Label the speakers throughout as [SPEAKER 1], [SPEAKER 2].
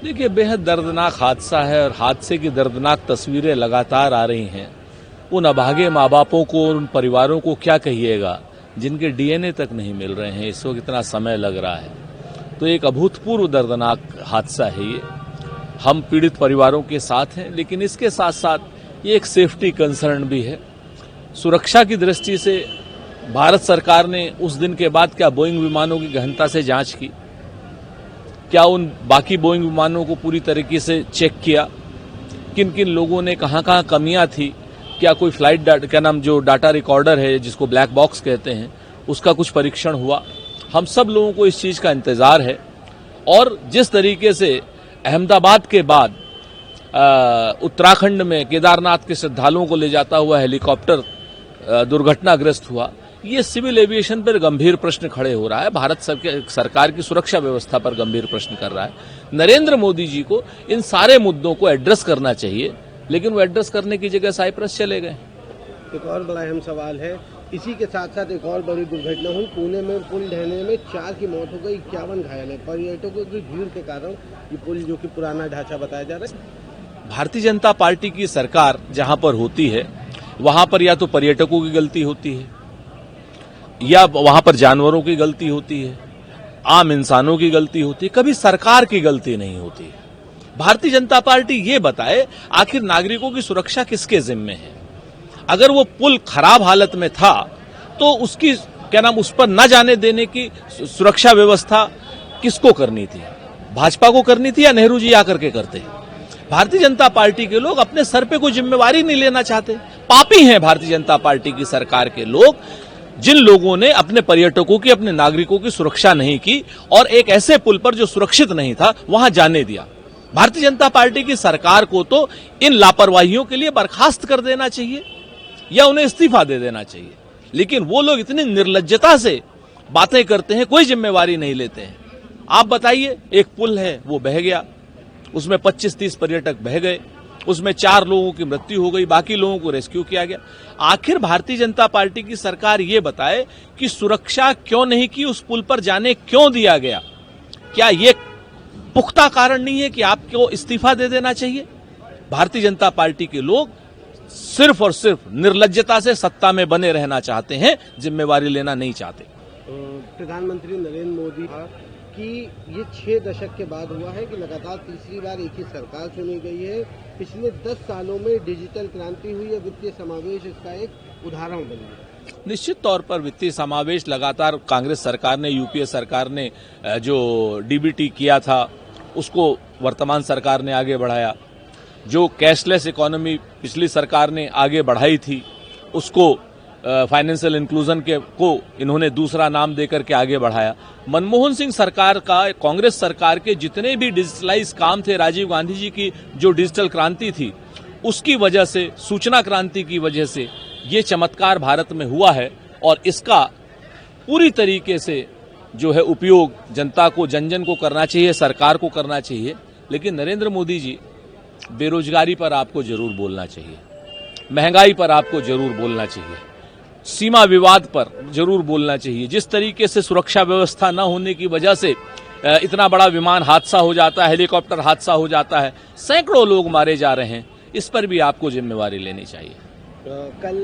[SPEAKER 1] देखिए, बेहद दर्दनाक हादसा है और हादसे की दर्दनाक तस्वीरें लगातार आ रही हैं। उन अभागे माँ बापों को, उन परिवारों को क्या कहिएगा जिनके डीएनए तक नहीं मिल रहे हैं। इस वक्त इतना समय लग रहा है, तो एक अभूतपूर्व दर्दनाक हादसा है ये। हम पीड़ित परिवारों के साथ हैं, लेकिन इसके साथ साथ ये एक सेफ्टी कंसर्न भी है। सुरक्षा की दृष्टि से भारत सरकार ने उस दिन के बाद क्या बोइंग विमानों की गहनता से जांच की? क्या उन बाकी बोइंग विमानों को पूरी तरीके से चेक किया? किन किन लोगों ने कहां कमियां थी? क्या कोई फ्लाइट जो डाटा रिकॉर्डर है, जिसको ब्लैक बॉक्स कहते हैं, उसका कुछ परीक्षण हुआ? हम सब लोगों को इस चीज का इंतजार है। और जिस तरीके से अहमदाबाद के बाद उत्तराखंड में केदारनाथ के श्रद्धालुओं को ले जाता हुआ हेलीकॉप्टर दुर्घटनाग्रस्त हुआ, ये सिविल एविएशन पर गंभीर प्रश्न खड़े हो रहा है। भारत सरकार की सुरक्षा व्यवस्था पर गंभीर प्रश्न कर रहा है। नरेंद्र मोदी जी को इन सारे मुद्दों को एड्रेस करना चाहिए, लेकिन वो एड्रेस करने की जगह साइप्रस चले गए।
[SPEAKER 2] एक और बड़ा अहम सवाल है, इसी के साथ साथ एक और बड़ी दुर्घटना हुई पुणे में। पुल ढहने में 4 की मौत हो गई, 51 घायल है। पर्यटकों की भीड़ के कारण ये पुल, जो कि पुराना ढांचा बताया जा रहा है।
[SPEAKER 1] भारतीय जनता पार्टी की सरकार जहां पर होती है, वहां पर या तो पर्यटकों की गलती होती है, या वहां पर जानवरों की गलती होती है, आम इंसानों की गलती होती है, कभी सरकार की गलती नहीं होती। भारतीय जनता पार्टी ये बताए, आखिर नागरिकों की सुरक्षा किसके जिम्मे है? अगर वो पुल खराब हालत में था तो उसकी उस पर न जाने देने की सुरक्षा व्यवस्था किसको करनी थी? भाजपा को करनी थी या नेहरू जी आकर के करते? भारतीय जनता पार्टी के लोग अपने सर पे कोई जिम्मेवारी नहीं लेना चाहते। पापी हैं भारतीय जनता पार्टी की सरकार के लोग, जिन लोगों ने अपने पर्यटकों की, अपने नागरिकों की सुरक्षा नहीं की और एक ऐसे पुल पर जो सुरक्षित नहीं था वहां जाने दिया। भारतीय जनता पार्टी की सरकार को तो इन लापरवाहियों के लिए बर्खास्त कर देना चाहिए या उन्हें इस्तीफा दे देना चाहिए। लेकिन वो लोग इतनी निर्लज्जता से बातें करते हैं, कोई जिम्मेवारी नहीं लेते हैं। आप बताइए, एक पुल है वो बह गया, उसमें 25-30 पर्यटक बह गए, उसमें 4 लोगों की मृत्यु हो गई, बाकी लोगों को रेस्क्यू किया गया। आखिर भारतीय जनता पार्टी की सरकार ये बताए कि सुरक्षा क्यों नहीं की, उस पुल पर जाने क्यों दिया गया? क्या ये पुख्ता कारण नहीं है कि आपको इस्तीफा दे देना चाहिए? भारतीय जनता पार्टी के लोग सिर्फ और सिर्फ निर्लज्जता से सत्ता में बने रहना चाहते हैं, जिम्मेवारी लेना नहीं चाहते।
[SPEAKER 2] प्रधानमंत्री नरेंद्र मोदी कि ये 6 दशक के बाद हुआ है कि लगातार तीसरी बार एक ही सरकार चुनी गई है। पिछले 10 सालों में डिजिटल क्रांति हुई है, वित्तीय समावेश इसका एक उदाहरण बन गया।
[SPEAKER 1] निश्चित तौर पर वित्तीय समावेश लगातार कांग्रेस सरकार ने, यूपीए सरकार ने जो डीबीटी किया था उसको वर्तमान सरकार ने आगे बढ़ाया। जो कैशलेस इकोनॉमी पिछली सरकार ने आगे बढ़ाई थी, उसको फाइनेंशियल इंक्लूजन को इन्होंने दूसरा नाम देकर के आगे बढ़ाया। मनमोहन सिंह सरकार का, कांग्रेस सरकार के जितने भी डिजिटलाइज काम थे, राजीव गांधी जी की जो डिजिटल क्रांति थी, उसकी वजह से, सूचना क्रांति की वजह से ये चमत्कार भारत में हुआ है। और इसका पूरी तरीके से जो है उपयोग जनता को, जन जन को करना चाहिए, सरकार को करना चाहिए। लेकिन नरेंद्र मोदी जी, बेरोजगारी पर आपको जरूर बोलना चाहिए, महंगाई पर आपको जरूर बोलना चाहिए, सीमा विवाद पर जरूर बोलना चाहिए। जिस तरीके से सुरक्षा व्यवस्था न होने की वजह से इतना बड़ा विमान हादसा हो जाता है, हेलीकॉप्टर हादसा हो जाता है, सैकड़ों लोग मारे जा रहे हैं, इस पर भी आपको जिम्मेवारी लेनी चाहिए।
[SPEAKER 2] कल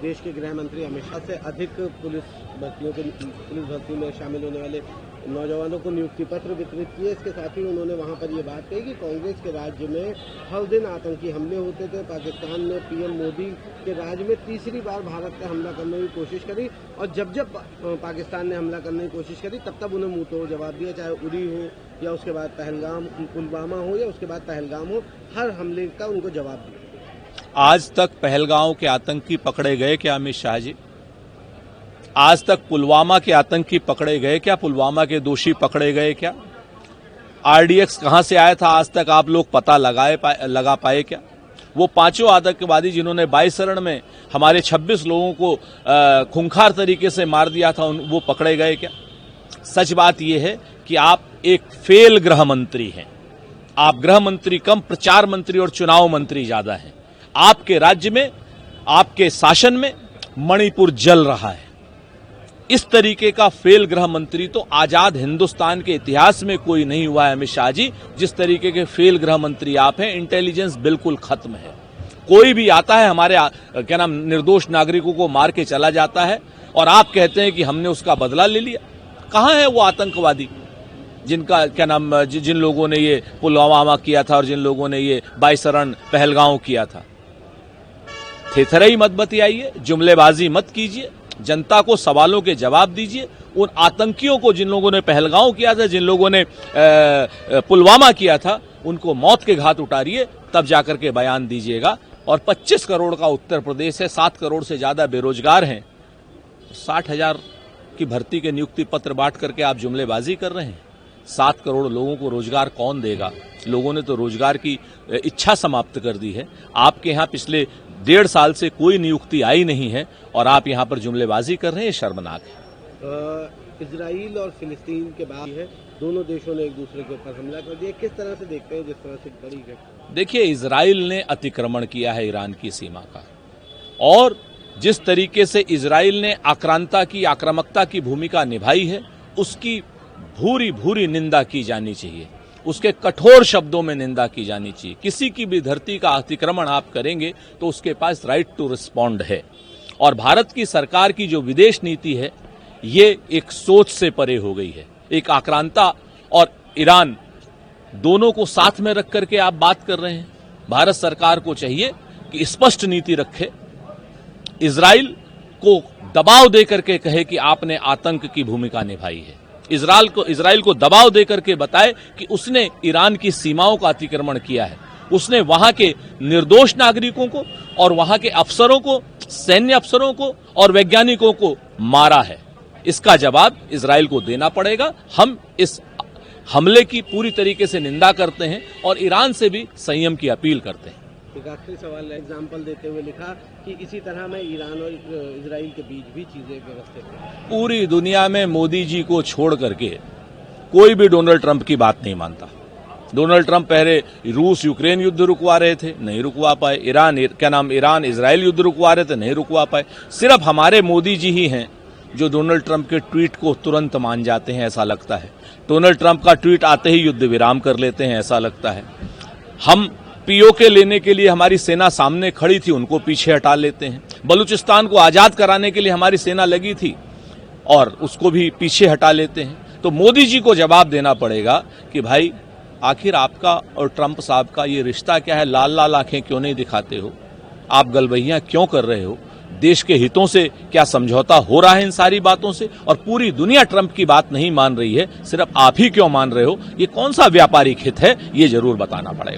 [SPEAKER 2] देश के गृह मंत्री अमित शाह से अधिक पुलिस भर्ती में शामिल होने वाले नौजवानों को नियुक्ति पत्र वितरित किए। इसके साथ ही उन्होंने वहां पर ये बात कही कि कांग्रेस के राज्य में हर दिन आतंकी हमले होते थे। पाकिस्तान ने पीएम मोदी के राज्य में तीसरी बार भारत पे हमला करने की कोशिश करी, और जब जब पाकिस्तान ने हमला करने की कोशिश करी तब तब उन्हें मुंह तोड़ जवाब दिया, चाहे उरी हो या उसके बाद पुलवामा हो या उसके बाद पहलगाम हो, हर हमले का उनको जवाब दिया।
[SPEAKER 1] आज तक पहलगांव के आतंकी पकड़े गए क्या अमित शाह जी? आज तक पुलवामा के आतंकी पकड़े गए क्या? पुलवामा के दोषी पकड़े गए क्या? आरडीएक्स कहां से आया था, आज तक आप लोग पता लगा पाए क्या? वो 5 आतंकवादी जिन्होंने 22 चरण में हमारे 26 लोगों को खूंखार तरीके से मार दिया था, वो पकड़े गए क्या? सच बात यह है कि आप एक फेल गृह मंत्री हैं। आप गृह मंत्री कम, प्रचार मंत्री और चुनाव मंत्री ज्यादा हैं। आपके राज्य में, आपके शासन में मणिपुर जल रहा है। इस तरीके का फेल गृह मंत्री तो आजाद हिंदुस्तान के इतिहास में कोई नहीं हुआ है अमित शाह जी। जिस तरीके के फेल गृह मंत्री आप हैं, इंटेलिजेंस बिल्कुल खत्म है। कोई भी आता है हमारे निर्दोष नागरिकों को मार के चला जाता है और आप कहते हैं कि हमने उसका बदला ले लिया। कहां है वो आतंकवादी जिनका जिन लोगों ने ये पुलवामा किया था और जिन लोगों ने ये बाईसरण पहलगांव किया था। थेथरई मत बतियाइए, जुमलेबाजी मत कीजिए, जनता को सवालों के जवाब दीजिए। उन आतंकियों को, जिन लोगों ने पहलगांव किया था, जिन लोगों ने पुलवामा किया था, उनको मौत के घाट उतारिए, तब जाकर के बयान दीजिएगा। और 25 करोड़ का उत्तर प्रदेश है, 7 करोड़ से ज्यादा बेरोजगार हैं, 60,000 की भर्ती के नियुक्ति पत्र बांट करके आप जुमलेबाजी कर रहे हैं। 7 करोड़ लोगों को रोजगार कौन देगा? लोगों ने तो रोजगार की इच्छा समाप्त कर दी है। आपके यहां पिछले 1.5 साल से कोई नियुक्ति आई नहीं है और आप यहां पर जुमलेबाजी कर रहे हैं, शर्मनाक है।
[SPEAKER 2] इजराइल और फिलिस्तीन के बाद है, दोनों देशों ने एक दूसरे के ऊपर हमला कर दिया। किस तरह से देखते हैं जिस तरह से बड़ी है?
[SPEAKER 1] देखिए, इजराइल ने अतिक्रमण किया है ईरान की सीमा का, और जिस तरीके से इजराइल ने आक्रामकता की भूमिका निभाई है, उसकी भूरी भूरी निंदा की जानी चाहिए, उसके कठोर शब्दों में निंदा की जानी चाहिए। किसी की भी धरती का अतिक्रमण आप करेंगे तो उसके पास राइट टू रिस्पॉन्ड है। और भारत की सरकार की जो विदेश नीति है, ये एक सोच से परे हो गई है। एक आक्रांता और ईरान दोनों को साथ में रख करके आप बात कर रहे हैं। भारत सरकार को चाहिए कि स्पष्ट नीति रखे, इजराइल को दबाव दे करके कहे कि आपने आतंक की भूमिका निभाई है। इजराइल को दबाव देकर के बताए कि उसने ईरान की सीमाओं का अतिक्रमण किया है, उसने वहां के निर्दोष नागरिकों को और वहां के अफसरों को, सैन्य अफसरों को और वैज्ञानिकों को मारा है। इसका जवाब इजराइल को देना पड़ेगा। हम इस हमले की पूरी तरीके से निंदा करते हैं और ईरान से भी संयम की अपील करते हैं।
[SPEAKER 2] एक आखिरी सवाल एग्जाम्पल देते हुए लिखा कि इसी तरह में ईरान और इजराइल के बीच भी चीजें व्यवस्थित हैं।
[SPEAKER 1] पूरी दुनिया में मोदी जी को छोड़ करके कोई भी डोनाल्ड ट्रंप की बात नहीं मानता। डोनाल्ड ट्रंप पहले रूस यूक्रेन युद्ध रुकवा रहे थे, नहीं रुकवा पाए। ईरान इजराइल युद्ध रुकवा रहे थे, नहीं रुकवा पाए। सिर्फ हमारे मोदी जी ही हैं जो डोनाल्ड ट्रंप के ट्वीट को तुरंत मान जाते हैं, ऐसा लगता है। डोनाल्ड ट्रंप का ट्वीट आते ही युद्ध विराम कर लेते हैं, ऐसा लगता है। हम पीओके लेने के लिए हमारी सेना सामने खड़ी थी, उनको पीछे हटा लेते हैं। बलूचिस्तान को आजाद कराने के लिए हमारी सेना लगी थी और उसको भी पीछे हटा लेते हैं। तो मोदी जी को जवाब देना पड़ेगा कि भाई, आखिर आपका और ट्रंप साहब का ये रिश्ता क्या है? लाल लाल आंखें क्यों नहीं दिखाते हो? आप गलबहियां क्यों कर रहे हो? देश के हितों से क्या समझौता हो रहा है इन सारी बातों से? और पूरी दुनिया ट्रंप की बात नहीं मान रही है, सिर्फ आप ही क्यों मान रहे हो? ये कौन सा व्यापारिक हित है? ये जरूर बताना पड़ेगा।